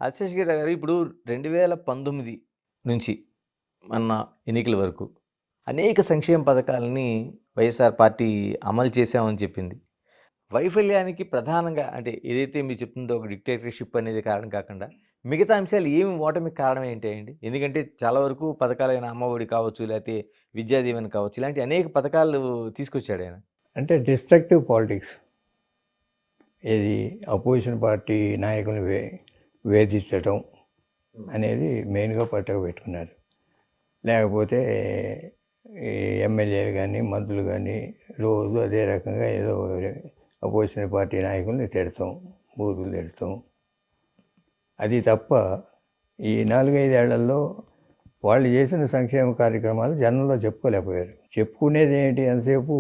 ఆశీష్ గారు ఇప్పుడు 2019 నుంచి మొన్న ఎన్నికల వరకు అనేక సంక్షేమ పథకాలని వైఎస్ఆర్ పార్టీ అమలు చేశామని చెప్పింది. వైఫల్యానికి ప్రధానంగా అంటే ఏదైతే మీరు చెప్తుందో ఒక డిక్టేటర్‌షిప్ అనేది కారణం కాకుండా, మిగతా అంశాలు ఏమి ఓటమికి కారణం ఏంటండి? ఎందుకంటే చాలా వరకు పథకాలైన అమ్మఒడి కావచ్చు, లేతే విద్యా దీవెన కావచ్చు, ఇలాంటి అనేక పథకాలు తీసుకొచ్చాడాయన. అంటే డిస్ట్రక్టివ్ పాలిటిక్స్. ఏది అపోజిషన్ పార్టీ నాయకులను వేధించటం అనేది మెయిన్గా పట్టుకు పెట్టుకున్నారు. లేకపోతే ఈ ఎమ్మెల్యేలు కానీ మంత్రులు కానీ రోజు అదే రకంగా ఏదో అపోజిషన్ పార్టీ నాయకుల్ని తిడతాం, బూతులు తిడతాం. అది తప్ప ఈ 4-5 ఏళ్లలో వాళ్ళు చేసిన సంక్షేమ కార్యక్రమాలు జనంలో చెప్పుకోలేకపోయారు. చెప్పుకునేది ఏంటి ఎంతసేపు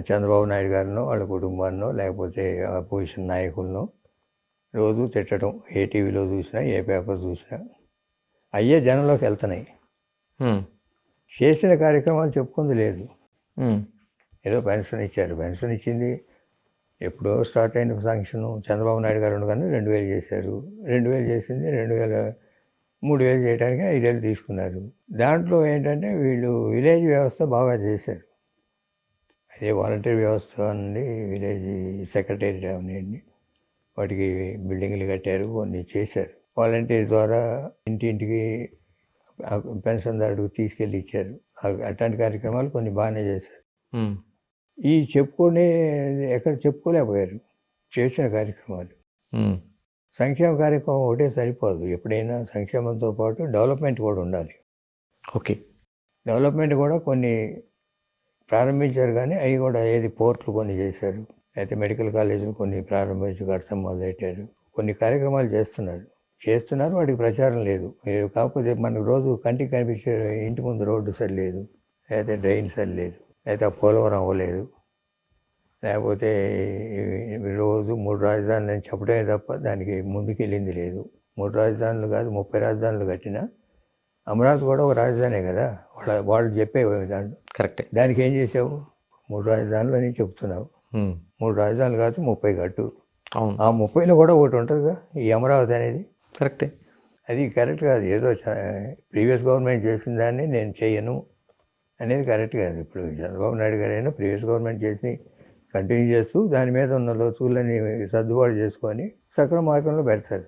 చంద్రబాబు నాయుడు గారినో వాళ్ళ కుటుంబాన్నో లేకపోతే అపోజిషన్ నాయకులను రోజు తిట్టడం. ఏ టీవీలో చూసినా ఏ పేపర్ చూసినా అయ్యే జనంలోకి వెళ్తున్నాయి. చేసిన కార్యక్రమాలు చెప్పుకుంది లేదు. ఏదో పెన్షన్ ఇచ్చారు, పెన్షన్ ఇచ్చింది ఎప్పుడో స్టార్ట్ అయిన శాంక్షన్. చంద్రబాబు నాయుడు గారు ఉండగానే 2000 చేశారు. 2000 చేసింది 3000 చేయడానికి 5 ఏళ్ళు తీసుకున్నారు. దాంట్లో ఏంటంటే వీళ్ళు విలేజ్ వ్యవస్థ బాగా చేశారు. అదే వాలంటీర్ వ్యవస్థ నుండి విలేజ్ సెక్రటరీ అవన్నీ వాటికి బిల్డింగ్లు కట్టారు, కొన్ని చేశారు. వాలంటీర్ ద్వారా ఇంటింటికి పెన్షన్దారుడికి తీసుకెళ్ళి ఇచ్చారు. అట్లాంటి కార్యక్రమాలు కొన్ని బాగానే చేశారు. ఈ చెప్పుకునే ఎక్కడ చెప్పుకోలేకపోయారు చేసిన కార్యక్రమాలు. సంక్షేమ కార్యక్రమం ఒకటే సరిపోదు. ఎప్పుడైనా సంక్షేమంతో పాటు డెవలప్మెంట్ కూడా ఉండాలి. ఓకే, డెవలప్మెంట్ కూడా కొన్ని ప్రారంభించారు, కానీ అవి కూడా ఏది పోర్ట్లు కొన్ని చేశారు, అయితే మెడికల్ కాలేజీలు కొన్ని ప్రారంభించి కడతాం మొదలెట్టారు. కొన్ని కార్యక్రమాలు చేస్తున్నారు, వాటికి ప్రచారం లేదు. కాకపోతే మనకు రోజు కంటికి కనిపించే ఇంటి ముందు రోడ్డు సరి లేదు, లేకపోతే డ్రైన్ సరి లేదు, లేకపోతే పోలవరం అవ్వలేదు, లేకపోతే రోజు 3 రాజధానులు అని చెప్పడమే తప్ప దానికి ముందుకు వెళ్ళింది లేదు. 3 రాజధానులు కాదు 30 రాజధానులు కట్టినా అమరావతి కూడా ఒక రాజధానే కదా. వాళ్ళు చెప్పే దాంట్లో కరెక్టే. దానికి ఏం చేసావు? 3 రాజధానులు అని చెప్తున్నావు. 3 రాజధానులు కాదు 30 కట్టు. ఆ 30లో కూడా ఒకటి ఉంటుందిగా ఈ అమరావతి అనేది. కరెక్టే. అది కరెక్ట్ కాదు. ఏదో ప్రీవియస్ గవర్నమెంట్ చేసిన దాన్ని నేను చేయను అనేది కరెక్ట్ కాదు. ఇప్పుడు చంద్రబాబు నాయుడు గారైనా ప్రీవియస్ గవర్నమెంట్ చేసి కంటిన్యూ చేస్తూ దాని మీద ఉన్న లోతులని సర్దుబాటు చేసుకొని సక్రమ మార్గంలో పెడతారు.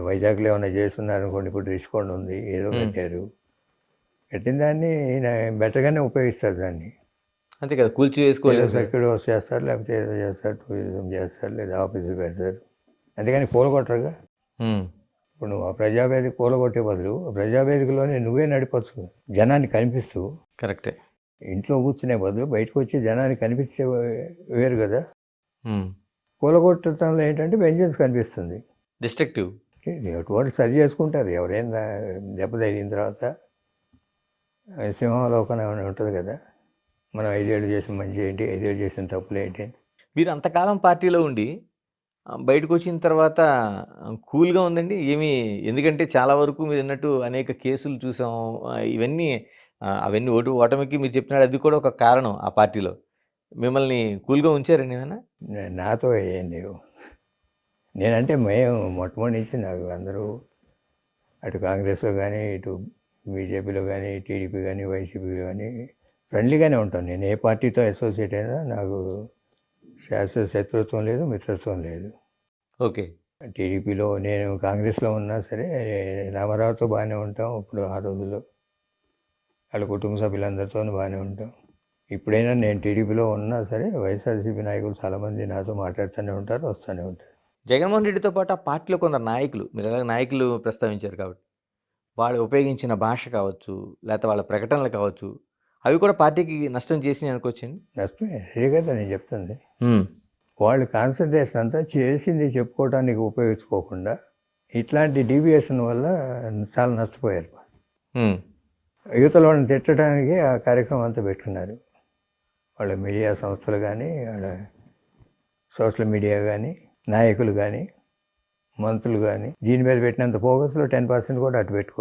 వైజాగ్లో ఏమైనా చేస్తున్నారు అనుకోండి, ఇప్పుడు రిషికొండ ఉంది, ఏదో కట్టారు. కట్టిన దాన్ని బెటర్గానే ఉపయోగిస్తారు దాన్ని. అంతే కదా, కూల్చి వేసుకోలేదు. సర్క్యూట్ హౌస్ చేస్తారు, లేకపోతే ఏదో చేస్తారు, టూరిజం చేస్తారు, లేదా ఆఫీసులు పెడతారు. అంతేగాని కూలగొట్టరుగా. ఇప్పుడు నువ్వు ఆ ప్రజావేదిక కూలగొట్టే బదులు ప్రజావేదికలోనే నువ్వే నడిపొచ్చు, జనాన్ని కనిపిస్తూ. కరెక్టే. ఇంట్లో కూర్చునే బదులు బయటకు వచ్చి జనాన్ని కనిపించే వేరు కదా. కూలగొట్టడంలో ఏంటంటే వెంజన్స్ కనిపిస్తుంది. డిస్ట్రక్టివ్. వాళ్ళు సరి చేసుకుంటారు. ఎవరైనా దెబ్బ తగిలిన తర్వాత సింహావలోకనం ఏమైనా ఉంటుంది కదా. మనం 5 ఏళ్ళు చేసిన మంచి ఏంటి, 5 ఏళ్ళు చేసిన తప్పులు ఏంటి. మీరు అంతకాలం పార్టీలో ఉండి బయటకు వచ్చిన తర్వాత కూల్గా ఉందండి ఏమి? ఎందుకంటే చాలా వరకు మీరు అన్నట్టు అనేక కేసులు చూసాం. ఇవన్నీ అవన్నీ ఓటమికి మీరు చెప్పినాడు, అది కూడా ఒక కారణం. ఆ పార్టీలో మిమ్మల్ని కూల్గా ఉంచారండి ఏమైనా? నాతో ఏం లేవు. నేనంటే మేము మొట్టమొదటి నుంచి నాకు అందరూ అటు కాంగ్రెస్లో కానీ, ఇటు బీజేపీలో కానీ, టీడీపీ కానీ, వైసీపీలో కానీ ఫ్రెండ్లీగానే ఉంటాను. నేను ఏ పార్టీతో అసోసియేట్ అయినా నాకు శాశ్వత శత్రుత్వం లేదు, మిత్రత్వం లేదు. ఓకే. టీడీపీలో నేను కాంగ్రెస్లో ఉన్నా సరే రామారావుతో బాగానే ఉంటాం. ఇప్పుడు ఆ రోజుల్లో వాళ్ళ కుటుంబ సభ్యులందరితో బాగానే ఉంటాం. ఇప్పుడైనా నేను టీడీపీలో ఉన్నా సరే వైఎస్ఆర్సీపీ నాయకులు చాలామంది నాతో మాట్లాడుతూనే ఉంటారు, వస్తూనే ఉంటారు. జగన్మోహన్ రెడ్డితో పాటు ఆ పార్టీలో కొందరు నాయకులు, మీరు ఎలాగ నాయకులు ప్రస్తావించారు కాబట్టి, వాళ్ళు ఉపయోగించిన భాష కావచ్చు, లేకపోతే వాళ్ళ ప్రకటనలు కావచ్చు, అవి కూడా పార్టీకి నష్టం చేసినాయి అనుకోవచ్చండి. నష్టమే, అదే కదా నేను చెప్తుంది. వాళ్ళు కాన్సన్ట్రేషన్ అంతా చేసింది చెప్పుకోవడానికి ఉపయోగించుకోకుండా ఇట్లాంటి డీవియేషన్ వల్ల చాలా నష్టపోయారు. యువతల వాళ్ళని తిట్టడానికి ఆ కార్యక్రమం అంతా పెట్టుకున్నారు. వాళ్ళ మీడియా సంస్థలు కానీ, వాళ్ళ సోషల్ మీడియా కానీ, నాయకులు కానీ, మంత్రులు కానీ దీని మీద పెట్టినంత ఫోకస్లో 10% కూడా అటు పెట్టుకో